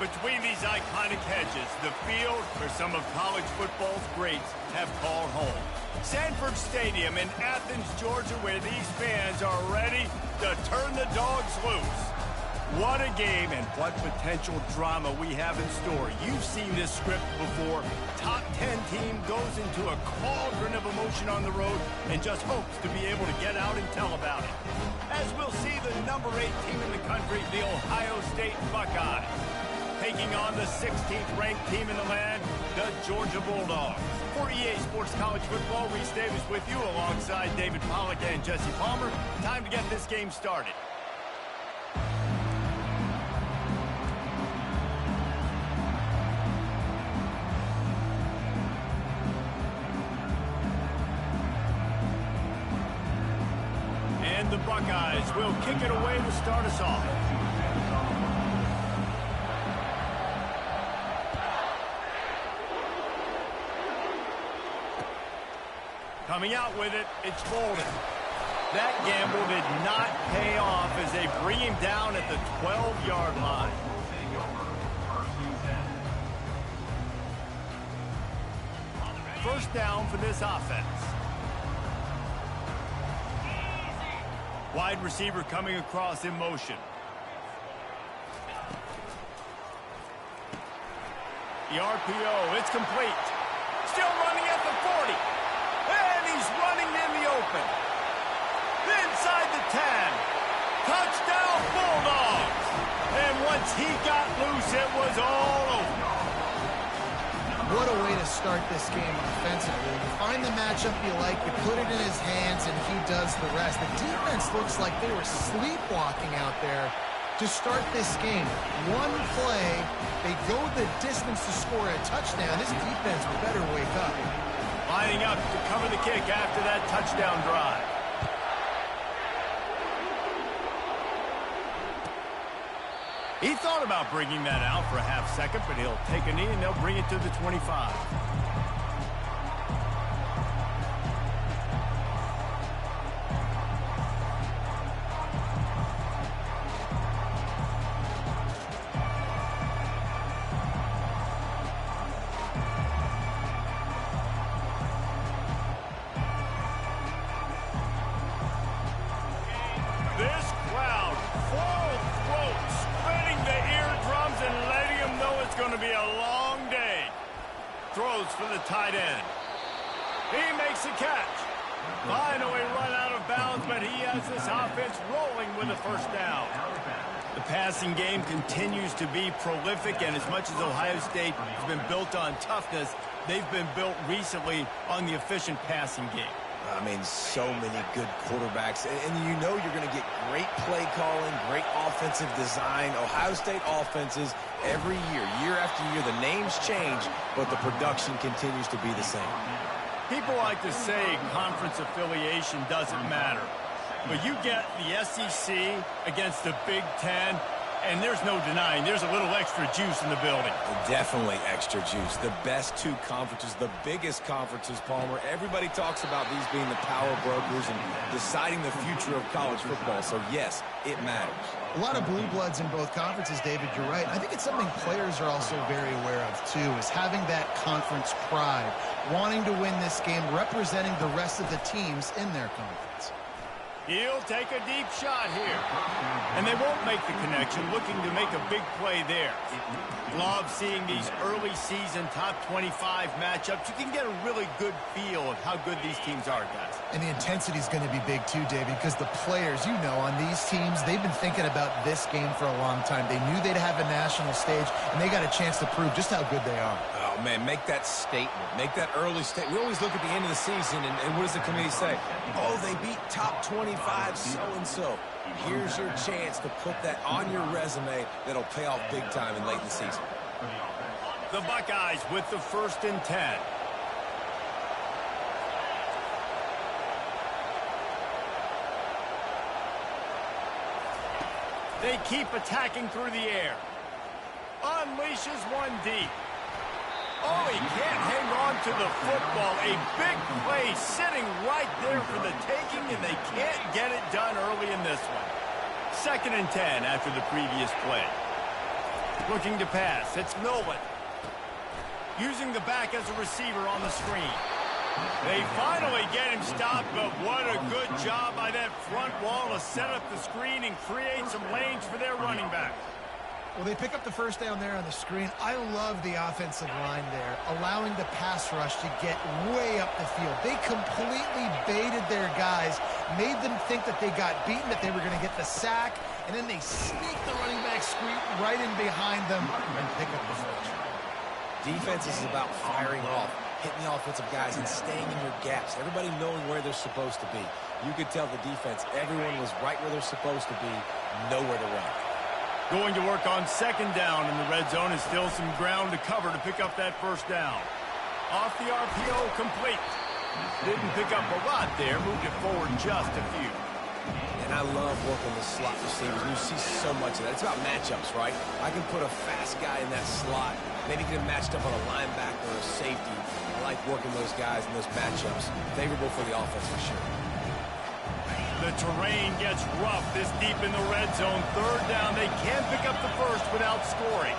Between these iconic hedges, the field where some of college football's greats have called home. Sanford Stadium in Athens, Georgia, where these fans are ready to turn the dogs loose. What a game and what potential drama we have in store. You've seen this script before. Top 10 team goes into a cauldron of emotion on the road and just hopes to be able to get out and tell about it. As we'll see the number 8 team in the country, the Ohio State Buckeyes, taking on the 16th ranked team in the land, the Georgia Bulldogs. For EA Sports College Football, Reese Davis with you alongside David Pollack and Jesse Palmer. Time to get this game started. And the Buckeyes will kick it away to start us off. Coming out with it, it's Bolden. That gamble did not pay off as they bring him down at the 12-yard line. First down for this offense. Wide receiver coming across in motion. The RPO, it's complete. Still running at the 40. And he's running in the open. Inside the 10. Touchdown Bulldogs. And once he got loose, it was all over. What a way to start this game offensively. You find the matchup you like, you put it in his hands, and he does the rest. The defense looks like they were sleepwalking out there to start this game. One play, they go the distance to score a touchdown. This defense better wake up. Lining up to cover the kick after that touchdown drive. He thought about bringing that out for a half second, but he'll take a knee and they'll bring it to the 25. This crowd, full throat, spreading the eardrums and letting them know it's going to be a long day. Throws for the tight end. He makes the catch. Finally run out of bounds, but he has this offense rolling with a first down. The passing game continues to be prolific, and as much as Ohio State has been built on toughness, they've been built recently on the efficient passing game. I mean, so many good quarterbacks, and you know you're going to get great play calling, great offensive design. Ohio State offenses every year after year, the names change, but the production continues to be the same. People like to say conference affiliation doesn't matter, but you get the SEC against the Big Ten, and there's no denying there's a little extra juice in the building. Definitely extra juice. The best two conferences, the biggest conferences, Palmer. Everybody talks about these being the power brokers and deciding the future of college football. So, yes, it matters. A lot of blue bloods in both conferences, David, you're right. I think it's something players are also very aware of, too, is having that conference pride, wanting to win this game, representing the rest of the teams in their conference. He'll take a deep shot here. And they won't make the connection, looking to make a big play there. Love seeing these early season top 25 matchups. You can get a really good feel of how good these teams are, guys. And the intensity is going to be big too, David, because the players, you know, on these teams, they've been thinking about this game for a long time. They knew they'd have a national stage, and they got a chance to prove just how good they are. Oh, man, make that statement. Make that early statement. We always look at the end of the season, and what does the committee say? Oh, they beat top 25 so-and-so. Here's your chance to put that on your resume that'll pay off big time in late in the season. The Buckeyes with the 1st and 10. They keep attacking through the air. Unleashes one deep. Oh, he can't hang on to the football. A big play sitting right there for the taking, and they can't get it done early in this one. 2nd and 10 after the previous play. Looking to pass. It's Nolan. Using the back as a receiver on the screen. They finally get him stopped, but what a good job by that front wall to set up the screen and create some lanes for their running back. Well, they pick up the first down there on the screen. I love the offensive line there, allowing the pass rush to get way up the field. They completely baited their guys, made them think that they got beaten, that they were going to get the sack, and then they sneaked the running back screen right in behind them and pick up the first. Defense is about firing off, hitting the offensive guys and staying in your gaps. Everybody knowing where they're supposed to be. You could tell the defense, everyone was right where they're supposed to be, nowhere to run. Going to work on second down in the red zone is still some ground to cover to pick up that first down. Off the RPO, complete. Didn't pick up a lot there, moved it forward just a few. And I love working the slot receivers. You see so much of that. It's about matchups, right? I can put a fast guy in that slot, maybe get him matched up on a linebacker or a safety. I like working those guys in those matchups. Favorable for the offense for sure. The terrain gets rough this deep in the red zone. Third down, they can't pick up the first without scoring.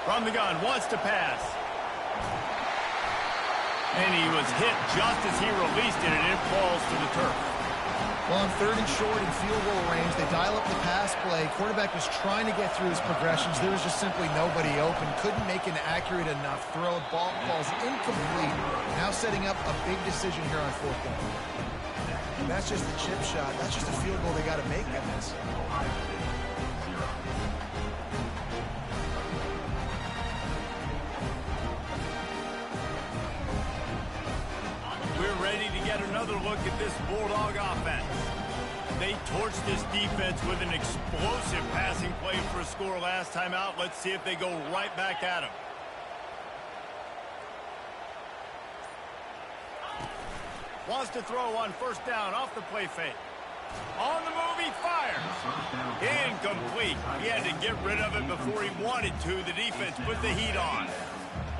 From the gun, wants to pass. And he was hit just as he released it, and it falls to the turf. Well, on third and short and field goal range, they dial up the pass play. Quarterback was trying to get through his progressions. There was just simply nobody open. Couldn't make an accurate enough throw. Ball falls incomplete. Now setting up a big decision here on fourth down. And that's just a chip shot. That's just a field goal they got to make in this. We're ready to get another look at this Bulldog offense. They torched this defense with an explosive passing play for a score last time out. Let's see if they go right back at him. Wants to throw on first down off the play fake. On the move, he fires. Incomplete. He had to get rid of it before he wanted to. The defense put the heat on.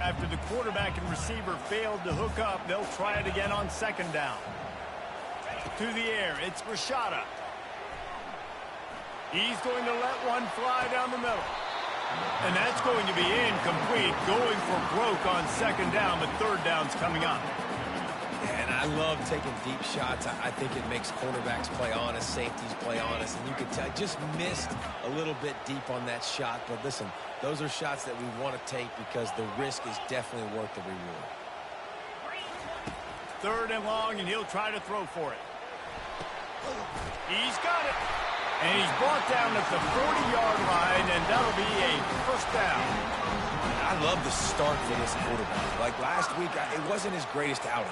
After the quarterback and receiver failed to hook up, they'll try it again on second down. To the air, it's Rashada. He's going to let one fly down the middle. And that's going to be incomplete, going for broke on second down, but third down's coming up. And I love taking deep shots. I think it makes quarterbacks play honest, safeties play honest, and you can tell I just missed a little bit deep on that shot. But listen, those are shots that we want to take because the risk is definitely worth the reward. Third and long, and he'll try to throw for it. He's got it. And he's brought down at the 40-yard line, and that'll be a first down. I love the start for this quarterback. Like last week, it wasn't his greatest outing.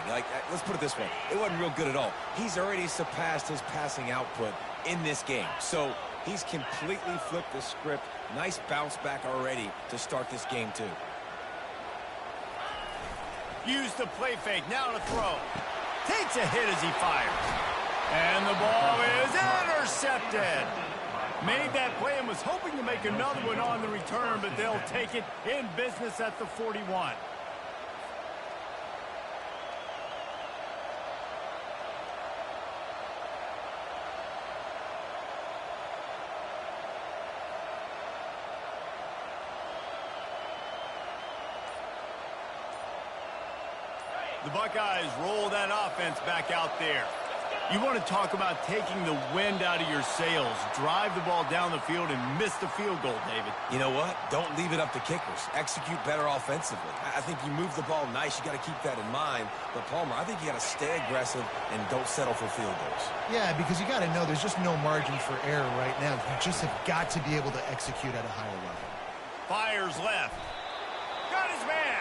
Let's put it this way. It wasn't real good at all. He's already surpassed his passing output in this game. So he's completely flipped the script. Nice bounce back already to start this game, too. Use the play fake. Now to throw. Takes a hit as he fires. And the ball is intercepted. Made that play and was hoping to make another one on the return, but they'll take it in business at the 41. The Buckeyes roll that offense back out there. You want to talk about taking the wind out of your sails. Drive the ball down the field and miss the field goal, David. You know what? Don't leave it up to kickers. Execute better offensively. I think you move the ball nice. You got to keep that in mind. But, Palmer, I think you got to stay aggressive and don't settle for field goals. Yeah, because you got to know there's just no margin for error right now. You just have got to be able to execute at a higher level. Fires left. Got his man.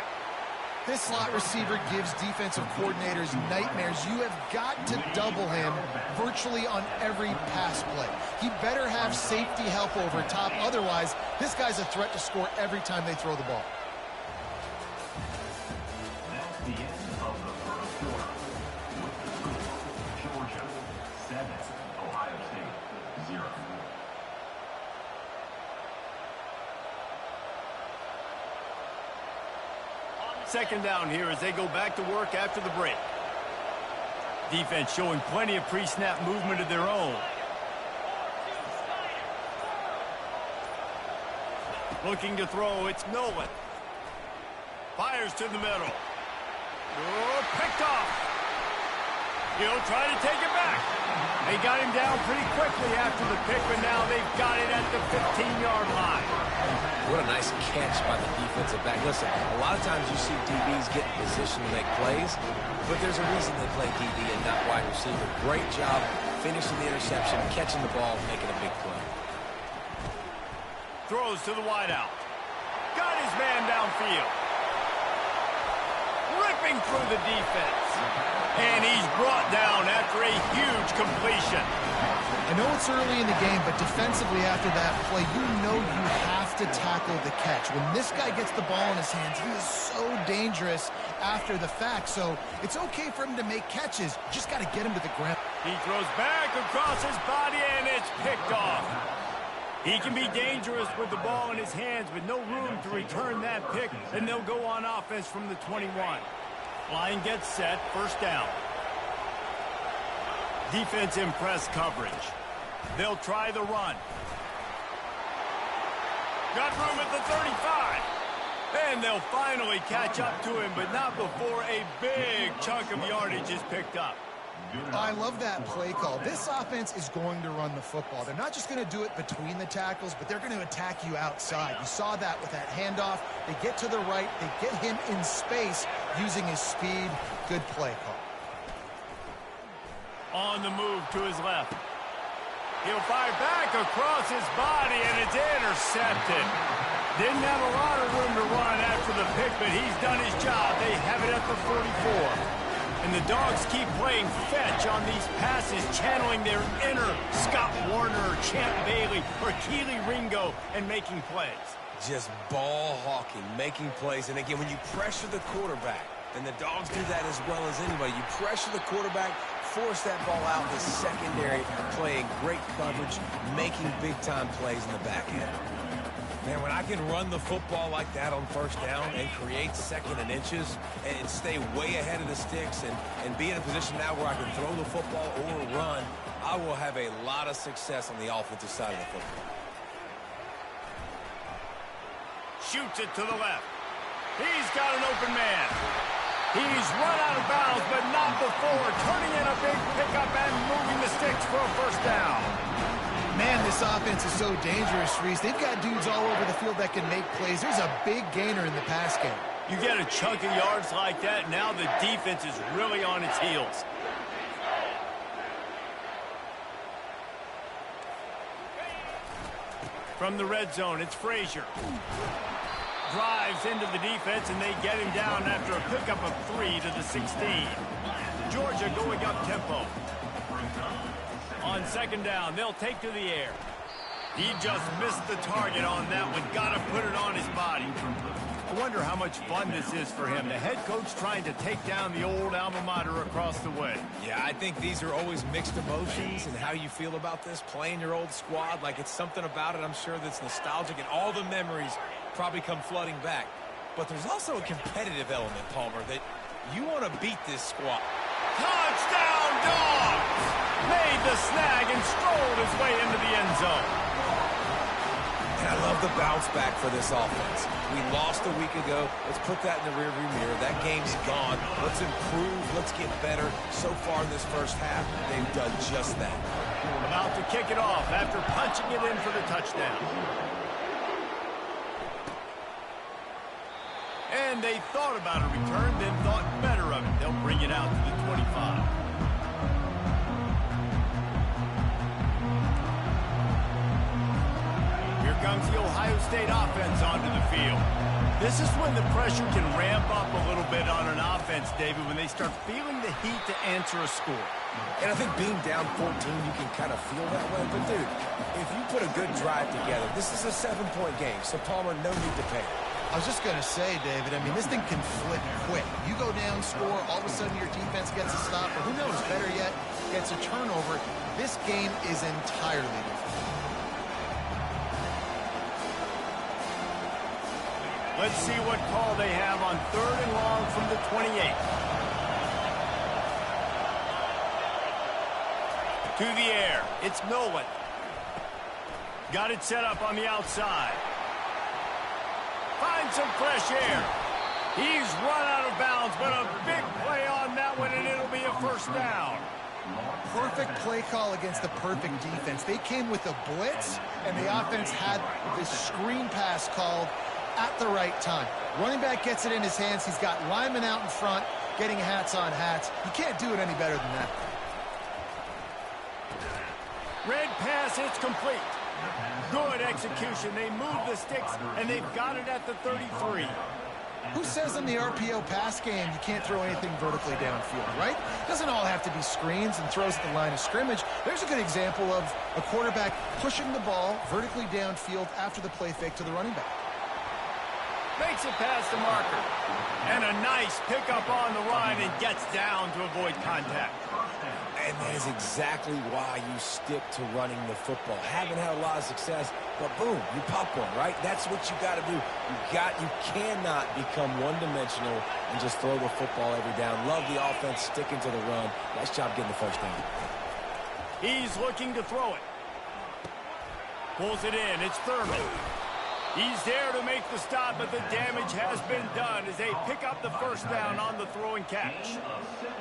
This slot receiver gives defensive coordinators nightmares. You have got to double him virtually on every pass play. He better have safety help over top. Otherwise, this guy's a threat to score every time they throw the ball. That's the end of the first quarter. Georgia 7, Ohio State 0. Second down here as they go back to work after the break. Defense showing plenty of pre-snap movement of their own. Looking to throw, it's Nolan. Fires to the middle. Oh, picked off. He'll try to take it back. They got him down pretty quickly after the pick, but now they've got it at the 15-yard line. What a nice catch by the defensive back. Listen, a lot of times you see DBs get in position to make plays, but there's a reason they play DB and not wide receiver. Great job finishing the interception, catching the ball, making a big play. Throws to the wideout. Got his man downfield. Ripping through the defense. And he's brought down after a huge completion. I know it's early in the game, but defensively after that play, you know you have to tackle the catch. When this guy gets the ball in his hands, he is so dangerous after the fact. So it's okay for him to make catches. You just got to get him to the ground. He throws back across his body, and it's picked off. He can be dangerous with the ball in his hands, but no room to return that pick, and they'll go on offense from the 21. Line gets set, first down. Defense in press coverage. They'll try the run. Got room at the 35. And they'll finally catch up to him, but not before a big chunk of yardage is picked up. I love that play call. This offense is going to run the football. They're not just going to do it between the tackles, but they're going to attack you outside. You saw that with that handoff. They get to the right. They get him in space using his speed. Good play call. On the move to his left. He'll fire back across his body, and it's intercepted. Didn't have a lot of room to run after the pick, but he's done his job. They have it at the 44. And the Dogs keep playing fetch on these passes, channeling their inner Scott Warner, or Champ Bailey, or Keely Ringo, and making plays. Just ball hawking, making plays. And again, when you pressure the quarterback, and the Dogs do that as well as anybody, you pressure the quarterback, force that ball out in the secondary, playing great coverage, making big-time plays in the back end. Man, when I can run the football like that on first down and create second and inches and stay way ahead of the sticks and be in a position now where I can throw the football or run, I will have a lot of success on the offensive side of the football. Shoots it to the left. He's got an open man. He's run out of bounds, but not before turning in a big pickup and moving the sticks for a first down. Man, this offense is so dangerous, Reese. They've got dudes all over the field that can make plays. There's a big gainer in the pass game. You get a chunk of yards like that, now the defense is really on its heels. From the red zone, it's Frazier. Drives into the defense, and they get him down after a pickup of 3 to the 16. Georgia going up tempo. On second down, they'll take to the air. He just missed the target on that one. Got to put it on his body. I wonder how much fun this is for him. The head coach trying to take down the old alma mater across the way. Yeah, I think these are always mixed emotions and how you feel about this, playing your old squad. Like, it's something about it, I'm sure, that's nostalgic, and all the memories probably come flooding back. But there's also a competitive element, Palmer, that you want to beat this squad. Touchdown, Dogs! Made the snag and strolled his way into the end zone. And I love the bounce back for this offense. We lost a week ago. Let's put that in the rearview mirror. That game's gone. Let's improve. Let's get better. So far in this first half, they've done just that. About to kick it off after punching it in for the touchdown. And they thought about a return, then thought better of it. They'll bring it out to the 25. Here comes the Ohio State offense onto the field. This is when the pressure can ramp up a little bit on an offense, David, when they start feeling the heat to answer a score. And I think being down 14, you can kind of feel that way. But, dude, if you put a good drive together, this is a 7-point game. So, Palmer, no need to panic. I was just going to say, David, I mean, this thing can flip quick. You go down, score, all of a sudden your defense gets a stop, or who knows, better yet, gets a turnover. This game is entirely different. Let's see what call they have on 3rd and long from the 28. To the air, it's Nolan. Got it set up on the outside. Find some fresh air. He's run out of bounds, but a big play on that one, and it'll be a first down. Perfect play call against the perfect defense. They came with a blitz, and the offense had this screen pass called at the right time. Running back gets it in his hands. He's got linemen out in front getting hats on hats. You can't do it any better than that. Red pass, it's complete. Good execution. They move the sticks, and they've got it at the 33. Who says in the RPO pass game you can't throw anything vertically downfield, right? It doesn't all have to be screens and throws at the line of scrimmage. There's a good example of a quarterback pushing the ball vertically downfield after the play fake to the running back. Makes it past the marker. And a nice pickup on the run and gets down to avoid contact. And that is exactly why you stick to running the football. Haven't had a lot of success, but boom, you pop one, right? That's what you got to do. You cannot become one-dimensional and just throw the football every down. Love the offense sticking to the run. Nice job getting the first down. He's looking to throw it. Pulls it in. It's Thurman. He's there to make the stop, but the damage has been done as they pick up the first down on the throw and catch.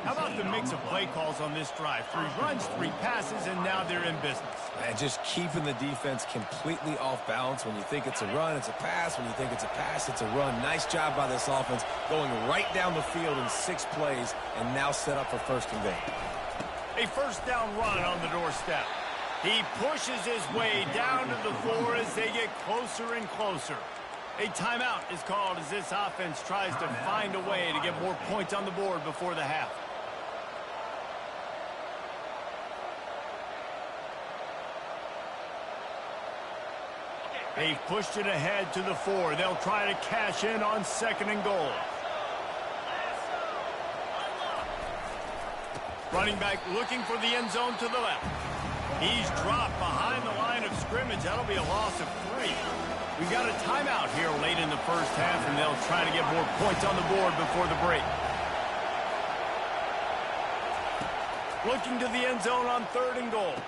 How about the mix of play calls on this drive? 3 runs, 3 passes, and now they're in business. And just keeping the defense completely off balance. When you think it's a run, it's a pass. When you think it's a pass, it's a run. Nice job by this offense going right down the field in 6 plays and now set up for first and goal. A first down run on the doorstep. He pushes his way down to the floor as they get closer and closer. A timeout is called as this offense tries to find a way to get more points on the board before the half. They've pushed it ahead to the 4. They'll try to cash in on 2nd and goal. Running back looking for the end zone to the left. He's dropped behind the line of scrimmage. That'll be a loss of 3. We've got a timeout here late in the first half, and they'll try to get more points on the board before the break. Looking to the end zone on 3rd and goal.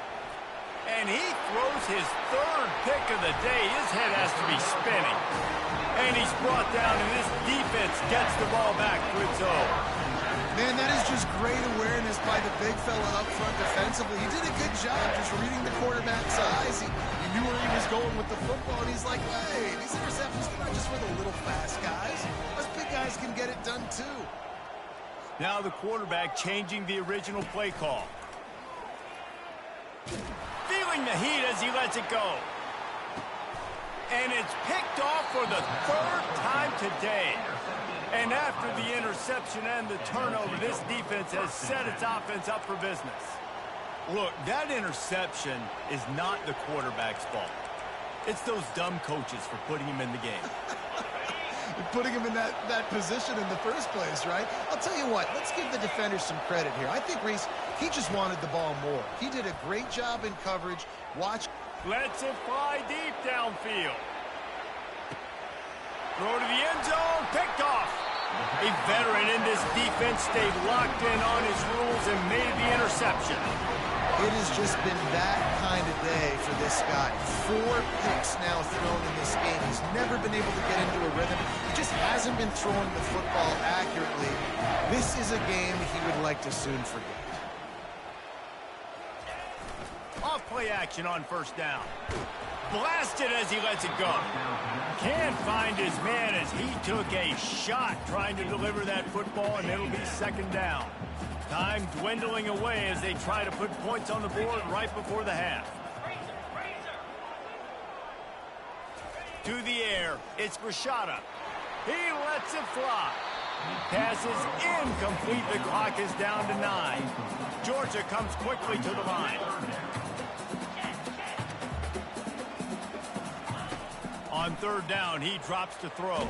And he throws his 3rd pick of the day. His head has to be spinning. And he's brought down, and this defense gets the ball back to its own. Man, that is just great awareness by the big fella up front defensively. He did a good job just reading the quarterback's eyes. He knew where he was going with the football, and he's like, hey, these interceptions, they're not just for the little fast guys. Us big guys can get it done too. Now the quarterback changing the original play call. Feeling the heat as he lets it go. And it's picked off for the 3rd time today. And after the interception and the turnover, this defense has set its offense up for business. Look, that interception is not the quarterback's fault. It's those dumb coaches for putting him in the game. Putting him in that position in the first place, right? I'll tell you what, let's give the defenders some credit here. I think Reese, he just wanted the ball more. He did a great job in coverage. Watch. Lets it fly deep downfield. Throw to the end zone, picked off. A veteran in this defense stayed locked in on his rules and made the interception. It has just been that kind of day for this guy. 4 picks now thrown in this game. He's never been able to get into a rhythm. He just hasn't been throwing the football accurately. This is a game he would like to soon forget. Off play action on first down. Blasted as he lets it go. Can't find his man as he took a shot trying to deliver that football, and it'll be 2nd down. Time dwindling away as they try to put points on the board right before the half. To the air, it's Rashada. He lets it fly. Passes incomplete. The clock is down to 9. Georgia comes quickly to the line. On 3rd down, he drops to throw.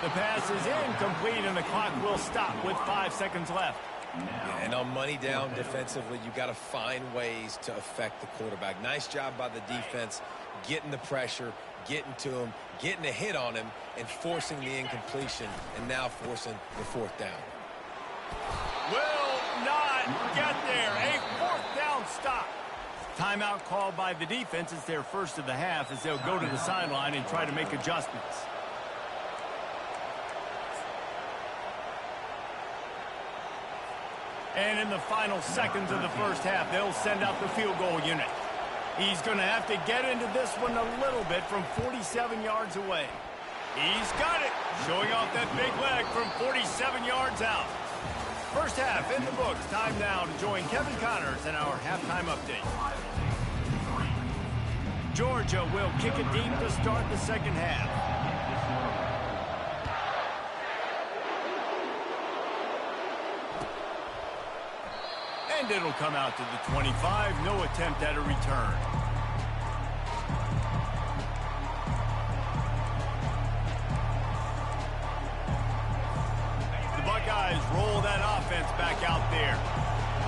The pass is incomplete, and the clock will stop with 5 seconds left. Yeah, and on money down defensively, you got to find ways to affect the quarterback. Nice job by the defense, getting the pressure, getting to him, getting a hit on him, and forcing the incompletion, and now forcing the 4th down. Will not get there. A 4th down stop. Timeout called by the defense. It's their first of the half as they'll go to the sideline and try to make adjustments. And in the final seconds of the first half, they'll send out the field goal unit. He's going to have to get into this one a little bit from 47 yards away. He's got it, showing off that big leg from 47 yards out. First half in the books. Time now to join Kevin Connors in our halftime update. Georgia will kick it deep to start the second half. And it'll come out to the 25. No attempt at a return. The Buckeyes roll that offense back out there.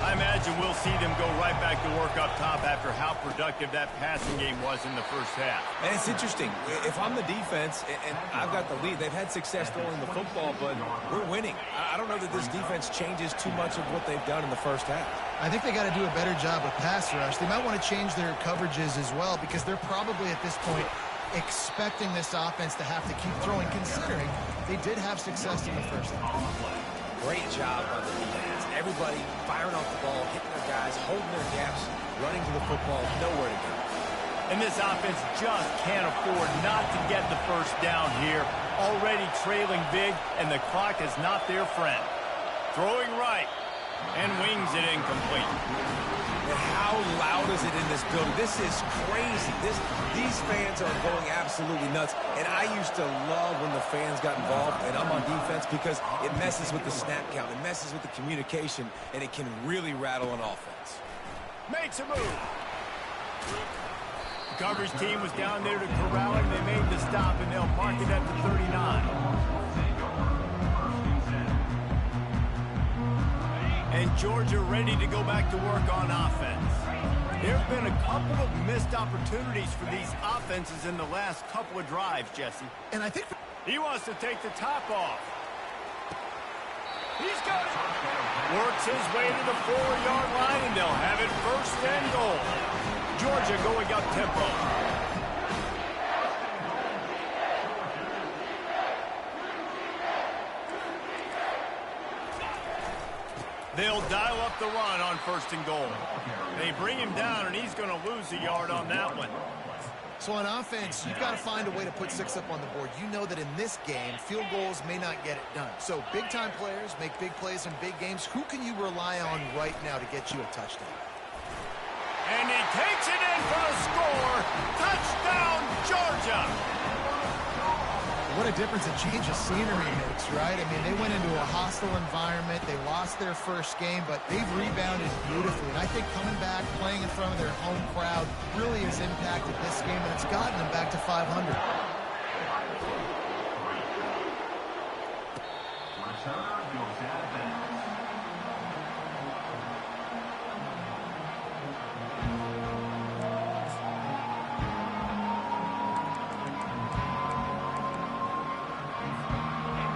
I imagine we'll see them go right back to work up top after how productive that passing game was in the first half. And it's interesting. If I'm the defense and I've got the lead, they've had success throwing the football, but we're winning. I don't know that this defense changes too much of what they've done in the first half. I think they got to do a better job with pass rush. They might want to change their coverages as well because they're probably at this point expecting this offense to have to keep throwing, considering they did have success in the first half. Great job on the defense. Everybody firing off the ball, hitting their guys, holding their gaps, running to the football, nowhere to go. And this offense just can't afford not to get the first down here. Already trailing big, and the clock is not their friend. Throwing right, and wings it incomplete. And how loud is it in this building? This is crazy. These fans are going absolutely nuts. And I used to love when the fans got involved, and I'm on defense because it messes with the snap count. It messes with the communication, and it can really rattle an offense. Makes a move. The coverage team was down there to corral him. They made the stop, and they'll mark it at the 39. And Georgia ready to go back to work on offense. There have been a couple of missed opportunities for these offenses in the last couple of drives, Jesse. And I think he wants to take the top off. He's got it. Works his way to the 4-yard line, and they'll have it first and goal. Georgia going up tempo. They'll dial up the run on first and goal. They bring him down, and he's going to lose a yard on that one. So on offense, you've got to find a way to put 6 up on the board. You know that in this game, field goals may not get it done. So big-time players make big plays in big games. Who can you rely on right now to get you a touchdown? And he takes it in for a score. Touchdown, Georgia. What a difference a change of scenery makes, right? I mean, they went into a hostile environment. They lost their first game, but they've rebounded beautifully. And I think coming back, playing in front of their home crowd really has impacted this game, and it's gotten them back to 500.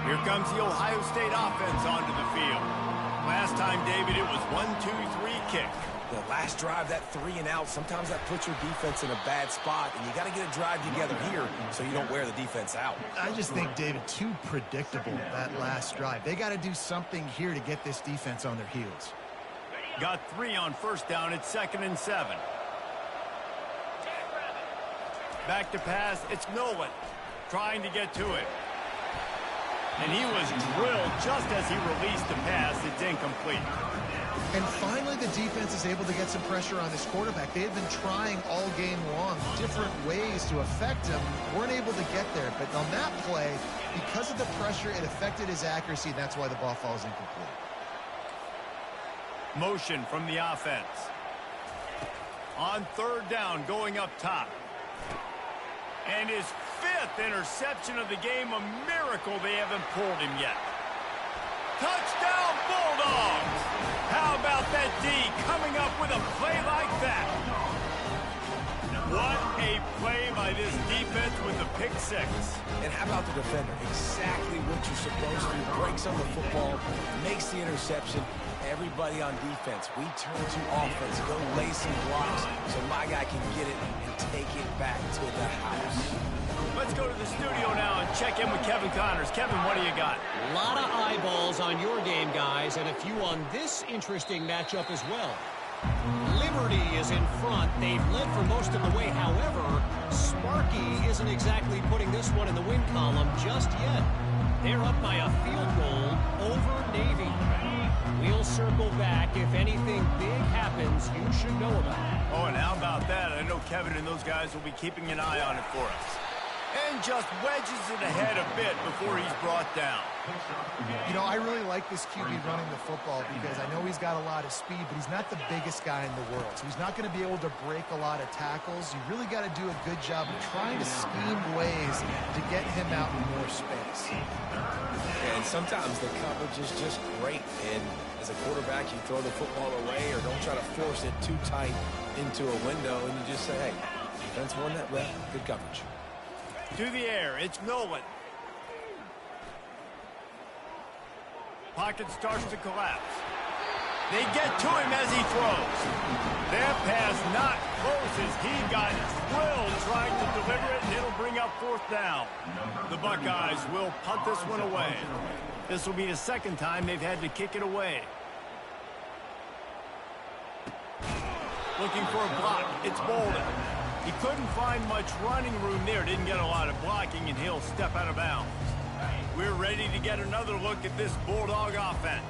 Here comes the Ohio State offense onto the field. Last time, David, it was 1-2-3 kick. The last drive, that 3 and out, sometimes that puts your defense in a bad spot, and you got to get a drive together here so you don't wear the defense out. I just think, David, too predictable, that last drive. They got to do something here to get this defense on their heels. Got 3 on first down. It's 2nd and 7. Back to pass. It's Nolan trying to get to it. And he was drilled just as he released the pass. It's incomplete. And finally, the defense is able to get some pressure on this quarterback. They had been trying all game long different ways to affect him. Weren't able to get there. But on that play, because of the pressure, it affected his accuracy. That's why the ball falls incomplete. Motion from the offense. On 3rd down, going up top. And his 5th interception of the game. A miracle they haven't pulled him yet. Touchdown, Bulldogs! How about that D coming up with a play like that? What a play by by this defense with the pick six. And how about the defender? Exactly what you're supposed to. Breaks on the football, makes the interception. Everybody on defense, we turn to offense. Go lay some blocks so my guy can get it and take it back to the house. Let's go to the studio now and check in with Kevin Connors. Kevin, what do you got? A lot of eyeballs on your game, guys, and a few on this interesting matchup as well. Liberty is in front. They've led for most of the way. However, Sparky isn't exactly putting this one in the win column just yet. They're up by a field goal over Navy. We'll circle back. If anything big happens, you should know about it. Oh, and how about that? I know Kevin and those guys will be keeping an eye on it for us. And just wedges it ahead a bit before he's brought down. You know, I really like this QB running the football because I know he's got a lot of speed, but he's not the biggest guy in the world. So he's not going to be able to break a lot of tackles. You really got to do a good job of trying to scheme ways to get him out in more space. And sometimes the coverage is just great. And as a quarterback, you throw the football away or don't try to force it too tight into a window, and you just say, hey, defense won that rep, good coverage. To the air, it's Nolan. Pocket starts to collapse. They get to him as he throws. That pass not close as he got drilled trying to deliver it, and it'll bring up fourth down. The Buckeyes will punt this one away. This will be the second time they've had to kick it away. Looking for a block. It's Bolden. He couldn't find much running room there. Didn't get a lot of blocking, and he'll step out of bounds. We're ready to get another look at this Bulldog offense.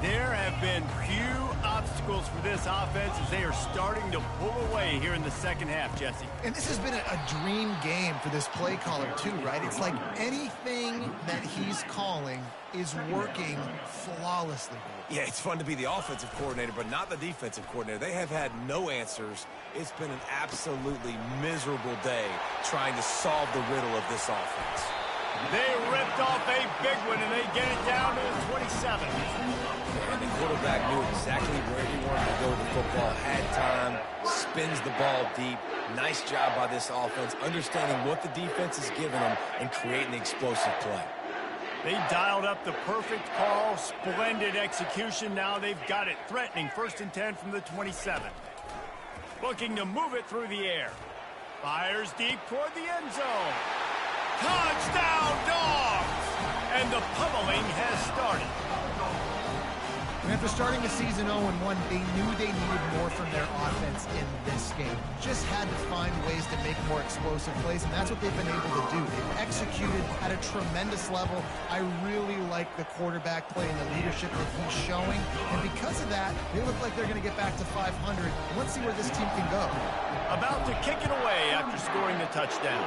There have been few obstacles for this offense as they are starting to pull away here in the second half, Jesse. And this has been a dream game for this play caller too, right? It's like anything that he's calling is working flawlessly. Yeah, it's fun to be the offensive coordinator, but not the defensive coordinator. They have had no answers. It's been an absolutely miserable day trying to solve the riddle of this offense. They ripped off a big one, and they get it down to the 27. And the quarterback knew exactly where he wanted to go with the football, had time, spins the ball deep. Nice job by this offense, understanding what the defense is giving them and creating the explosive play. They dialed up the perfect call, splendid execution. Now they've got it threatening. 1st and 10 from the 27. Looking to move it through the air. Fires deep toward the end zone. Touchdown, Dogs! And the pummeling has started. And after starting the season 0-1, they knew they needed more from their offense in this game. Just had to find ways to make more explosive plays, and that's what they've been able to do. They've executed at a tremendous level. I really like the quarterback play and the leadership that he's showing. And because of that, they look like they're going to get back to 500. Let's see where this team can go. About to kick it away after scoring the touchdown.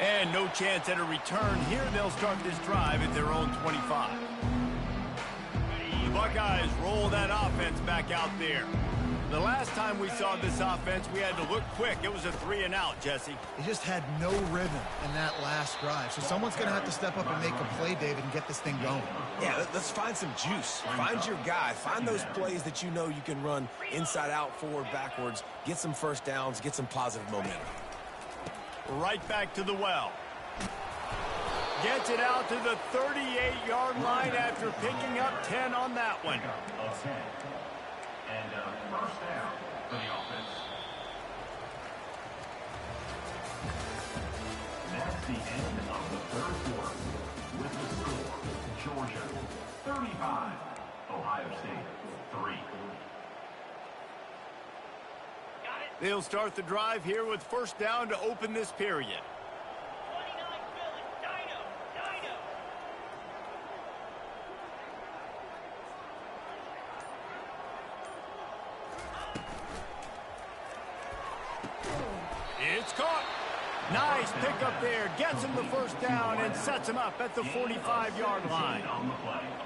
And no chance at a return here. They'll start this drive at their own 25. The Buckeyes roll that offense back out there. The last time we saw this offense, we had to look quick. It was a 3-and-out, Jesse. They just had no rhythm in that last drive. So someone's going to have to step up and make a play, David, and get this thing going. Yeah, let's find some juice. Find your guy. Find those plays that you know you can run inside out, forward, backwards. Get some first downs. Get some positive momentum. Right back to the well. Gets it out to the 38-yard line after picking up 10 on that one. And first down for the offense. That's the end of the third quarter. With the score, Georgia 35, Ohio State 3. They'll start the drive here with first down to open this period. It's caught. Nice pickup there. Gets him the first down and sets him up at the 45-yard line.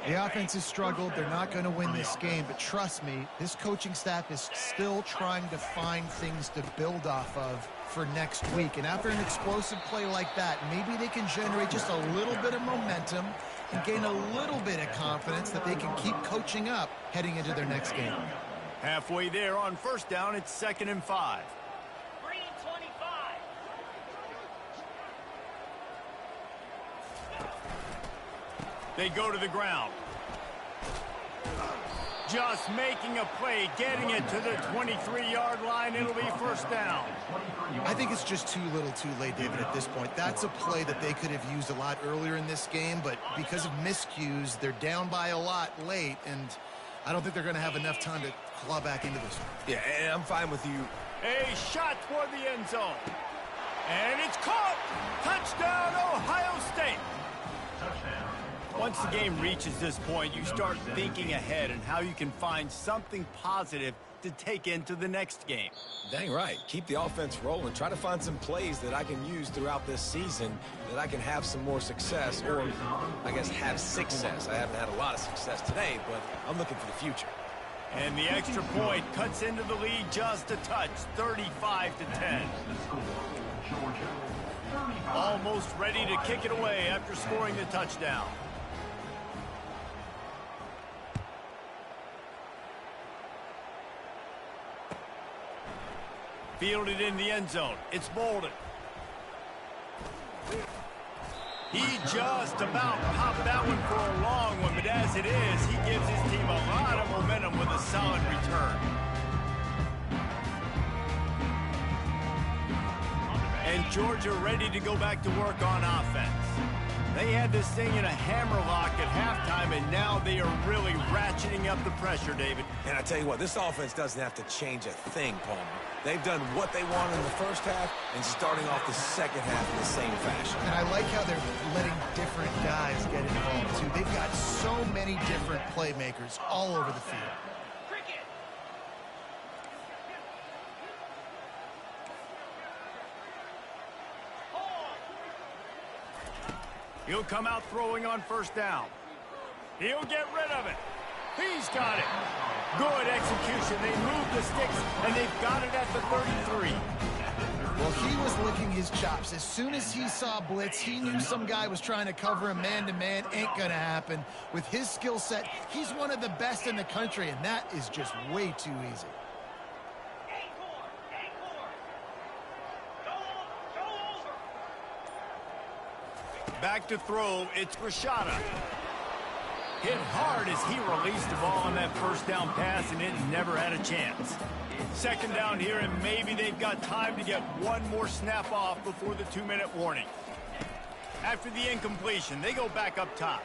The offense has struggled. They're not going to win this game, but trust me, this coaching staff is still trying to find things to build off of for next week. And after an explosive play like that, maybe they can generate just a little bit of momentum and gain a little bit of confidence that they can keep coaching up heading into their next game. Halfway there on first down, it's 2nd and 5. Green 25. They go to the ground. Just making a play, getting it to the 23-yard line. It'll be first down. I think it's just too little too late, David, at this point. That's a play that they could have used a lot earlier in this game, but because of miscues, they're down by a lot late, and I don't think they're going to have enough time to claw back into this one. Yeah, and I'm fine with you. A shot toward the end zone. And it's caught. Touchdown, Ohio State. Once the game reaches this point, you start thinking ahead and how you can find something positive to take into the next game. Dang right. Keep the offense rolling. Try to find some plays that I can use throughout this season that I can have some more success, or I guess have success. I haven't had a lot of success today, but I'm looking for the future. And the extra point cuts into the lead just a touch, 35-10. Almost ready to kick it away after scoring the touchdown. Fielded in the end zone. It's Bolden. He just about popped that one for a long one, but as it is, he gives his team a lot of momentum with a solid return. And Georgia ready to go back to work on offense. They had this thing in a hammerlock at halftime, and now they are really ratcheting up the pressure, David. And I tell you what, this offense doesn't have to change a thing, Palmer. They've done what they want in the first half and starting off the second half in the same fashion. And I like how they're letting different guys get involved, too. They've got so many different playmakers all over the field. He'll come out throwing on first down. He'll get rid of it. He's got it. Good execution. They moved the sticks, and they've got it at the 33. Well, he was licking his chops. As soon as he saw blitz, he knew some guy was trying to cover him man-to-man. Ain't going to happen. With his skill set, he's one of the best in the country, and that is just way too easy. Back to throw, it's Rashada. Hit hard as he released the ball on that first down pass, and it never had a chance. Second down here, and maybe they've got time to get one more snap off before the 2-minute warning. After the incompletion, they go back up top.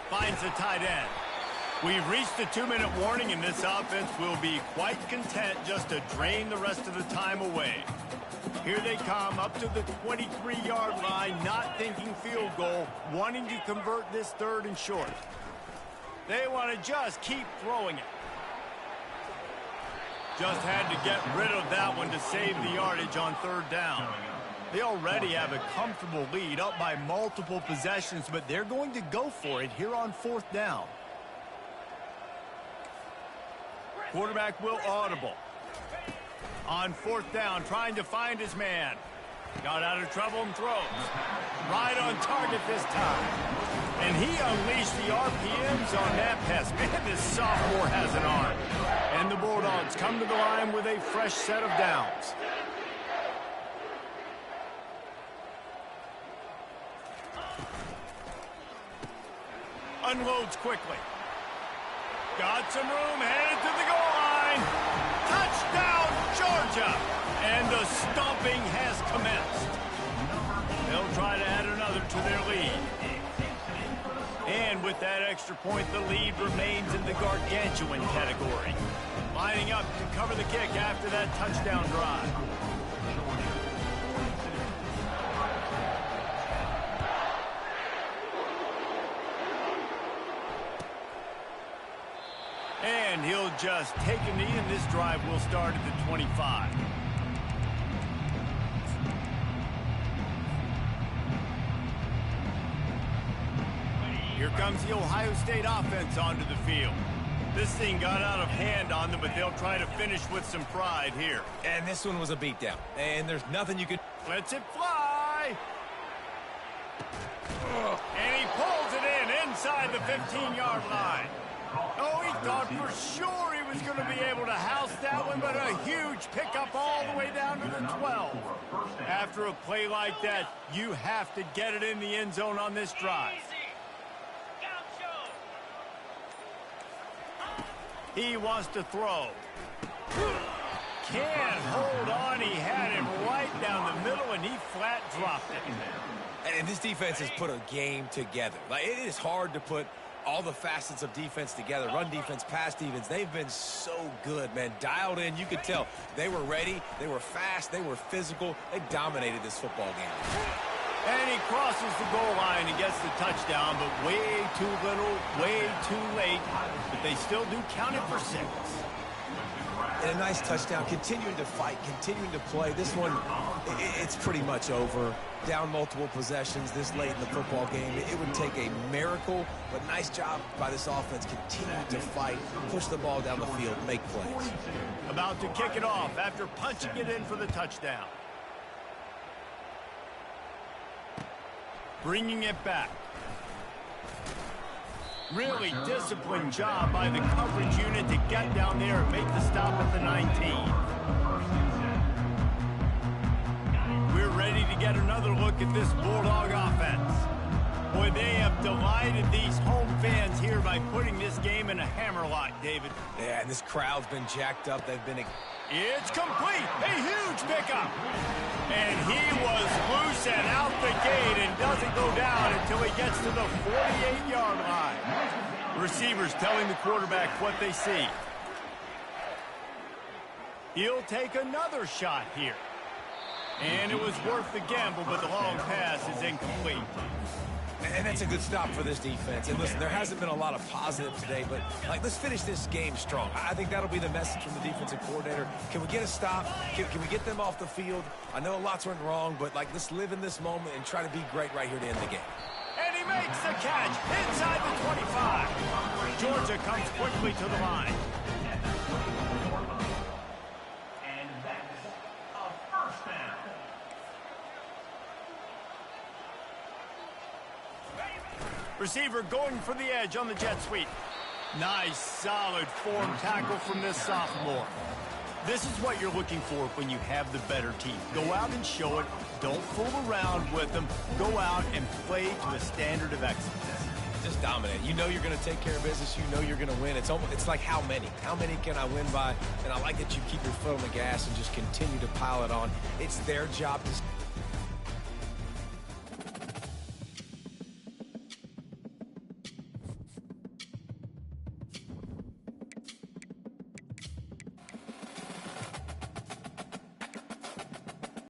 Finds the tight end. We've reached the 2-minute warning, and this offense will be quite content just to drain the rest of the time away. Here they come up to the 23-yard line, not thinking field goal, wanting to convert this 3rd and short. They want to just keep throwing it. Just had to get rid of that one to save the yardage on 3rd down. They already have a comfortable lead, up by multiple possessions, but they're going to go for it here on 4th down. Quarterback will audible. On 4th down, trying to find his man. Got out of trouble and throws. Right on target this time. And he unleashed the RPMs on that pass. Man, this sophomore has an arm. And the Bulldogs come to the line with a fresh set of downs. Unloads quickly. Got some room, headed to the goal line. Touchdown, Georgia. And the stomping has commenced. They'll try to add another to their lead. And with that extra point, the lead remains in the gargantuan category. Lining up to cover the kick after that touchdown drive. And he'll just take a knee, and this drive will start at the 25. Here comes the Ohio State offense onto the field. This thing got out of hand on them, but they'll try to finish with some pride here. And this one was a beatdown. And there's nothing you can... Lets it fly. And he pulls it in inside the 15-yard line. Oh, he thought for sure he was going to be able to house that one, but a huge pickup all the way down to the 12. After a play like that, you have to get it in the end zone on this drive. He wants to throw. Can't hold on. He had him right down the middle, and he flat dropped it. And this defense has put a game together. Like, it is hard to put all the facets of defense together. Run defense, pass defense. They've been so good, man. Dialed in. You could tell they were ready. They were fast. They were physical. They dominated this football game. And he crosses the goal line and gets the touchdown, but way too little, way too late. But they still do count it for 6. And a nice touchdown, continuing to fight, continuing to play. This one, it's pretty much over. Down multiple possessions this late in the football game. It would take a miracle, but nice job by this offense. Continue to fight, push the ball down the field, make plays. About to kick it off after punching it in for the touchdown. Bringing it back. Really disciplined job by the coverage unit to get down there and make the stop at the 19. We're ready to get another look at this Bulldog offense. Boy, they have delighted these home fans here by putting this game in a hammerlock, David. Yeah, and this crowd's been jacked up. They've been... It's complete. A huge pickup. And he was loose and out the gate and doesn't go down until he gets to the 48-yard line. Receivers telling the quarterback what they see. He'll take another shot here. And it was worth the gamble, but the long pass is incomplete. And that's a good stop for this defense. And listen, there hasn't been a lot of positives today, but let's finish this game strong. I think that'll be the message from the defensive coordinator. Can we get a stop? Can we get them off the field? I know lots went wrong, but let's live in this moment and try to be great right here to end the game. And he makes the catch inside the 25. Georgia comes quickly to the line. And that's a first down. Receiver going for the edge on the jet sweep. Nice, solid form tackle from this sophomore. This is what you're looking for when you have the better team. Go out and show it. Don't fool around with them. Go out and play to a standard of excellence. Just dominate. You know you're going to take care of business. You know you're going to win. It's like how many? How many can I win by? And I like that you keep your foot on the gas and just continue to pile it on. It's their job to...